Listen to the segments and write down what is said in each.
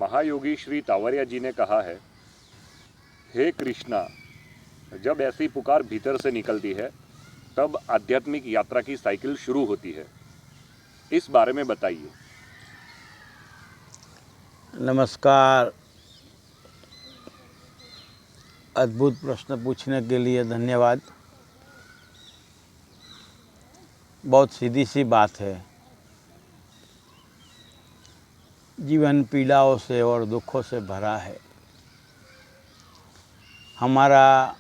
महायोगी श्री तावरिया जी ने कहा है, हे कृष्णा, जब ऐसी पुकार भीतर से निकलती है तब आध्यात्मिक यात्रा की साइकिल शुरू होती है। इस बारे में बताइए। नमस्कार। अद्भुत प्रश्न पूछने के लिए धन्यवाद। बहुत सीधी सी बात है। जीवन पीड़ाओं से और दुखों से भरा है। हमारा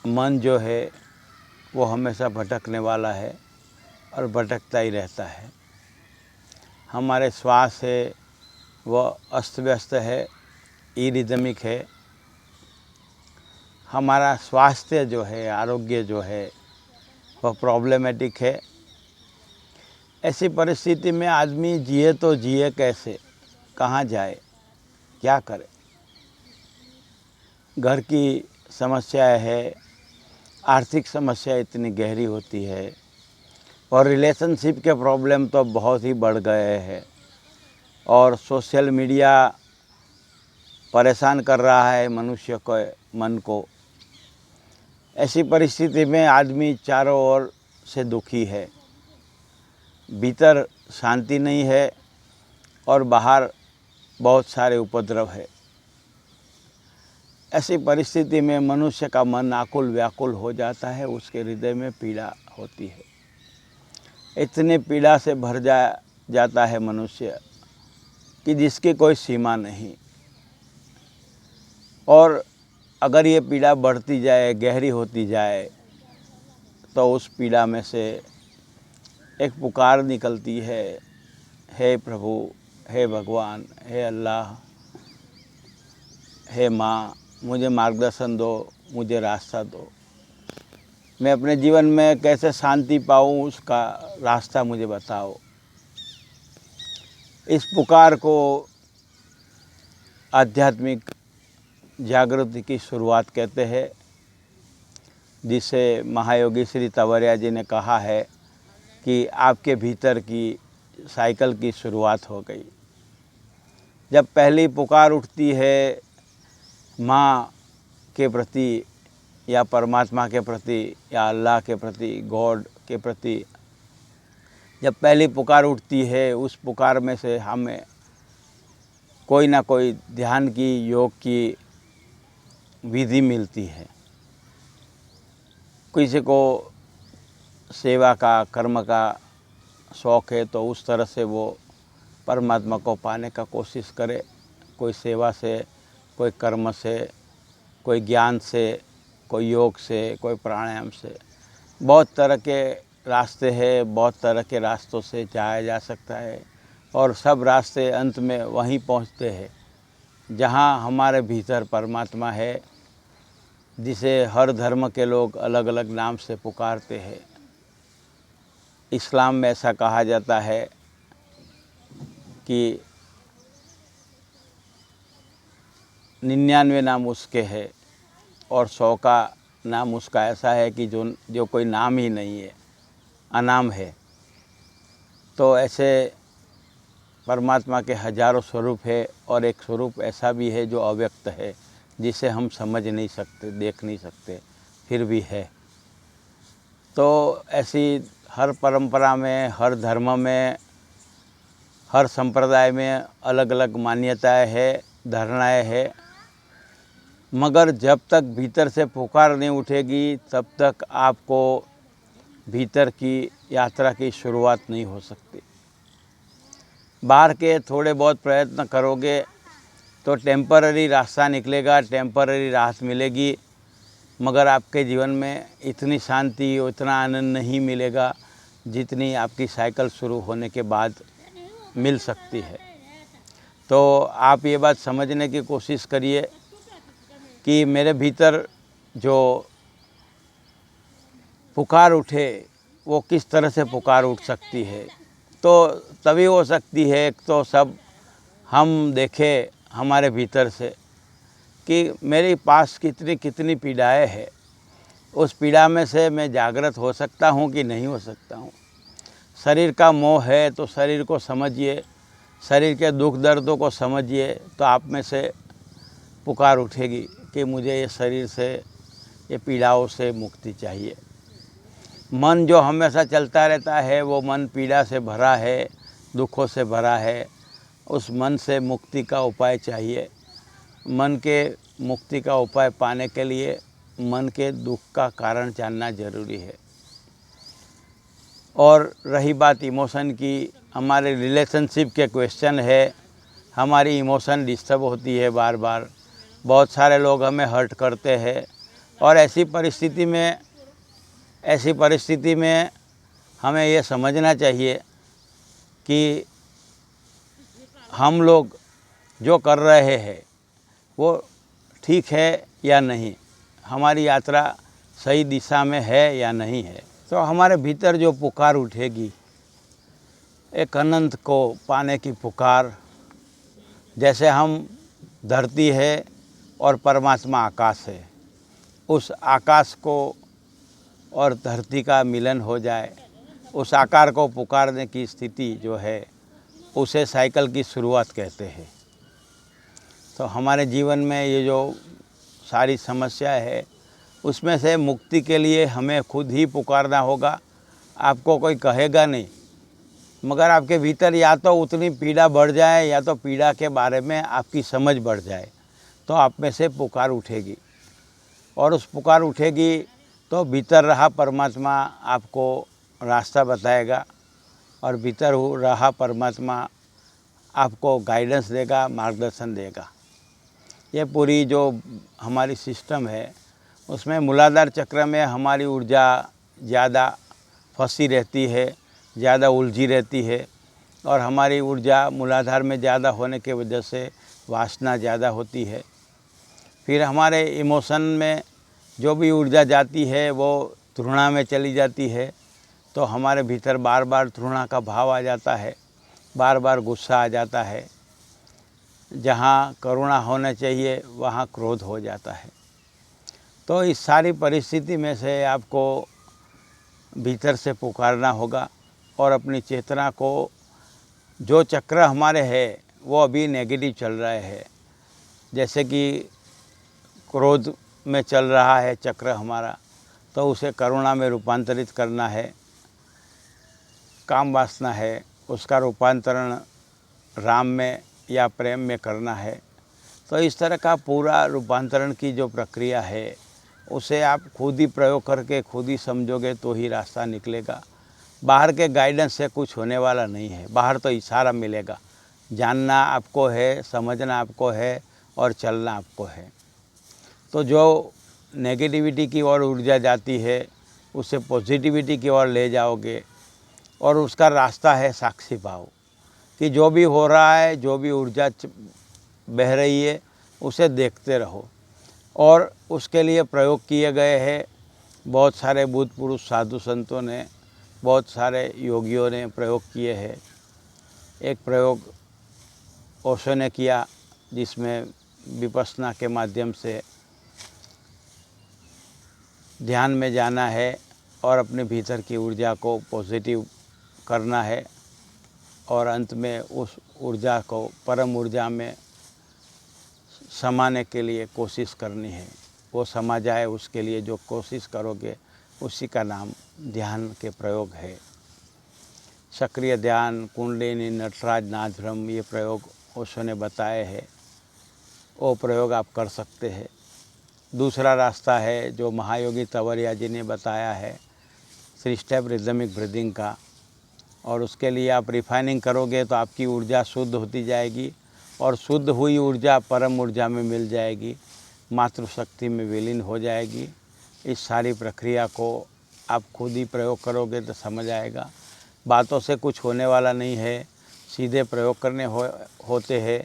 मन जो है वो हमेशा भटकने वाला है और भटकता ही रहता है। हमारे श्वास है वह अस्त व्यस्त है, इरिदमिक है। हमारा स्वास्थ्य जो है, आरोग्य जो है वह प्रॉब्लमेटिक है। ऐसी परिस्थिति में आदमी जिए तो जिए कैसे, कहाँ जाए, क्या करे। घर की समस्याएं है, आर्थिक समस्या इतनी गहरी होती है और रिलेशनशिप के प्रॉब्लम तो बहुत ही बढ़ गए हैं और सोशल मीडिया परेशान कर रहा है मनुष्य के मन को। ऐसी परिस्थिति में आदमी चारों ओर से दुखी है। भीतर शांति नहीं है और बाहर बहुत सारे उपद्रव है। ऐसी परिस्थिति में मनुष्य का मन आकुल व्याकुल हो जाता है, उसके हृदय में पीड़ा होती है। इतनी पीड़ा से भर जाता है मनुष्य कि जिसकी कोई सीमा नहीं। और अगर ये पीड़ा बढ़ती जाए, गहरी होती जाए, तो उस पीड़ा में से एक पुकार निकलती है, हे प्रभु, हे भगवान, हे अल्लाह, हे माँ, मुझे मार्गदर्शन दो, मुझे रास्ता दो। मैं अपने जीवन में कैसे शांति पाऊँ, उसका रास्ता मुझे बताओ। इस पुकार को आध्यात्मिक जागृति की शुरुआत कहते हैं, जिसे महायोगी श्री तावरिया जी ने कहा है कि आपके भीतर की साइकिल की शुरुआत हो गई। जब पहली पुकार उठती है माँ के प्रति या परमात्मा के प्रति या अल्लाह के प्रति, गॉड के प्रति, जब पहली पुकार उठती है, उस पुकार में से हमें कोई ना कोई ध्यान की, योग की विधि मिलती है। किसी को सेवा का, कर्म का शौक़ है तो उस तरह से वो परमात्मा को पाने का कोशिश करे। कोई सेवा से, कोई कर्म से, कोई ज्ञान से, कोई योग से, कोई प्राणायाम से। बहुत तरह के रास्ते हैं, बहुत तरह के रास्तों से जाया जा सकता है और सब रास्ते अंत में वहीं पहुंचते हैं जहां हमारे भीतर परमात्मा है, जिसे हर धर्म के लोग अलग अलग नाम से पुकारते हैं। इस्लाम में ऐसा कहा जाता है कि 99 नाम उसके है और 100 का नाम उसका ऐसा है कि जो कोई नाम ही नहीं है, अनाम है। तो ऐसे परमात्मा के हजारों स्वरूप है और एक स्वरूप ऐसा भी है जो अव्यक्त है, जिसे हम समझ नहीं सकते, देख नहीं सकते, फिर भी है। तो ऐसी हर परंपरा में, हर धर्म में, हर संप्रदाय में अलग अलग मान्यताएं है, धारणाएं है। मगर जब तक भीतर से पुकार नहीं उठेगी तब तक आपको भीतर की यात्रा की शुरुआत नहीं हो सकती। बाहर के थोड़े बहुत प्रयत्न करोगे तो टेम्पररी रास्ता निकलेगा, टेम्पररी राहत मिलेगी, मगर आपके जीवन में इतनी शांति, उतना आनंद नहीं मिलेगा जितनी आपकी साइकिल शुरू होने के बाद मिल सकती है। तो आप ये बात समझने की कोशिश करिए कि मेरे भीतर जो पुकार उठे वो किस तरह से पुकार उठ सकती है। तो तभी हो सकती है, एक तो सब हम देखें हमारे भीतर से कि मेरे पास कितनी कितनी पीड़ाएं हैं। उस पीड़ा में से मैं जागृत हो सकता हूँ कि नहीं हो सकता हूँ। शरीर का मोह है तो शरीर को समझिए, शरीर के दुख दर्दों को समझिए तो आप में से पुकार उठेगी कि मुझे ये शरीर से, ये पीड़ाओं से मुक्ति चाहिए। मन जो हमेशा चलता रहता है वो मन पीड़ा से भरा है, दुखों से भरा है। उस मन से मुक्ति का उपाय चाहिए। मन के मुक्ति का उपाय पाने के लिए मन के दुख का कारण जानना ज़रूरी है। और रही बात इमोशन की, हमारे रिलेशनशिप के क्वेश्चन है, हमारी इमोशन डिस्टर्ब होती है बार बार। बहुत सारे लोग हमें हर्ट करते हैं और ऐसी परिस्थिति में हमें ये समझना चाहिए कि हम लोग जो कर रहे हैं वो ठीक है या नहीं, हमारी यात्रा सही दिशा में है या नहीं है। तो हमारे भीतर जो पुकार उठेगी, एक अनंत को पाने की पुकार, जैसे हम धरती है और परमात्मा आकाश है, उस आकाश को और धरती का मिलन हो जाए, उस आकार को पुकारने की स्थिति जो है उसे साइकिल की शुरुआत कहते हैं। तो हमारे जीवन में ये जो सारी समस्या है उसमें से मुक्ति के लिए हमें खुद ही पुकारना होगा। आपको कोई कहेगा नहीं, मगर आपके भीतर या तो उतनी पीड़ा बढ़ जाए या तो पीड़ा के बारे में आपकी समझ बढ़ जाए, तो आप में से पुकार उठेगी। और उस पुकार उठेगी तो भीतर रहा परमात्मा आपको रास्ता बताएगा और भीतर रहा परमात्मा आपको गाइडेंस देगा, मार्गदर्शन देगा। ये पूरी जो हमारी सिस्टम है उसमें मूलाधार चक्र में हमारी ऊर्जा ज़्यादा फंसी रहती है, ज़्यादा उलझी रहती है। और हमारी ऊर्जा मूलाधार में ज़्यादा होने की वजह से वासना ज़्यादा होती है। फिर हमारे इमोशन में जो भी ऊर्जा जाती है वो तृष्णा में चली जाती है। तो हमारे भीतर बार बार तृष्णा का भाव आ जाता है, बार बार गुस्सा आ जाता है। जहाँ करुणा होना चाहिए वहाँ क्रोध हो जाता है। तो इस सारी परिस्थिति में से आपको भीतर से पुकारना होगा और अपनी चेतना को, जो चक्र हमारे है वो अभी नेगेटिव चल रहा है, जैसे कि क्रोध में चल रहा है चक्र हमारा, तो उसे करुणा में रूपांतरित करना है। काम वासना है, उसका रूपांतरण राम में या प्रेम में करना है। तो इस तरह का पूरा रूपांतरण की जो प्रक्रिया है उसे आप खुद ही प्रयोग करके खुद ही समझोगे तो ही रास्ता निकलेगा। बाहर के गाइडेंस से कुछ होने वाला नहीं है। बाहर तो इशारा मिलेगा, जानना आपको है, समझना आपको है और चलना आपको है। तो जो नेगेटिविटी की ओर ऊर्जा जाती है उसे पॉजिटिविटी की ओर ले जाओगे। और उसका रास्ता है साक्षी भाव, कि जो भी हो रहा है, जो भी ऊर्जा बह रही है उसे देखते रहो। और उसके लिए प्रयोग किए गए हैं बहुत सारे बुद्ध पुरुष, साधु संतों ने, बहुत सारे योगियों ने प्रयोग किए हैं। एक प्रयोग ओशो ने किया जिसमें विपश्यना के माध्यम से ध्यान में जाना है और अपने भीतर की ऊर्जा को पॉजिटिव करना है और अंत में उस ऊर्जा को परम ऊर्जा में समाने के लिए कोशिश करनी है। वो समा जाए उसके लिए जो कोशिश करोगे उसी का नाम ध्यान के प्रयोग है। सक्रिय ध्यान, कुंडलिनी, नटराज, नादब्रह्म, ये प्रयोग ओशो ने बताए हैं, वो प्रयोग आप कर सकते हैं। दूसरा रास्ता है जो महायोगी तंवरिया जी ने बताया है, 3 स्टेप रिदमिक ब्रीदिंग का। और उसके लिए आप रिफाइनिंग करोगे तो आपकी ऊर्जा शुद्ध होती जाएगी और शुद्ध हुई ऊर्जा परम ऊर्जा में मिल जाएगी, मातृशक्ति में विलीन हो जाएगी। इस सारी प्रक्रिया को आप खुद ही प्रयोग करोगे तो समझ आएगा। बातों से कुछ होने वाला नहीं है, सीधे प्रयोग करने होते हैं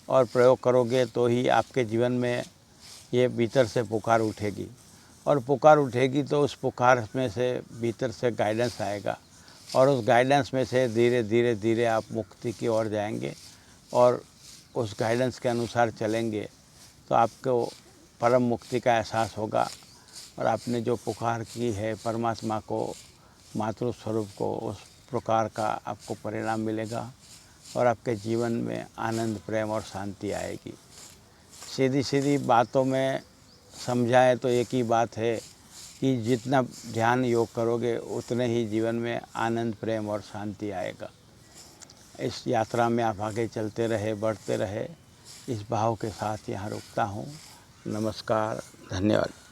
और प्रयोग करोगे तो ही आपके जीवन में ये भीतर से पुकार उठेगी। और पुकार उठेगी तो उस पुकार में से भीतर से गाइडेंस आएगा और उस गाइडेंस में से धीरे धीरे धीरे आप मुक्ति की ओर जाएंगे और उस गाइडेंस के अनुसार चलेंगे तो आपको परम मुक्ति का एहसास होगा और आपने जो पुकार की है परमात्मा को, मातृ स्वरूप को, उस प्रकार का आपको परिणाम मिलेगा और आपके जीवन में आनंद, प्रेम और शांति आएगी। सीधी सीधी बातों में समझाए तो एक ही बात है कि जितना ध्यान योग करोगे उतने ही जीवन में आनंद, प्रेम और शांति आएगा। इस यात्रा में आप आगे चलते रहे, बढ़ते रहे, इस भाव के साथ यहाँ रुकता हूँ। नमस्कार, धन्यवाद।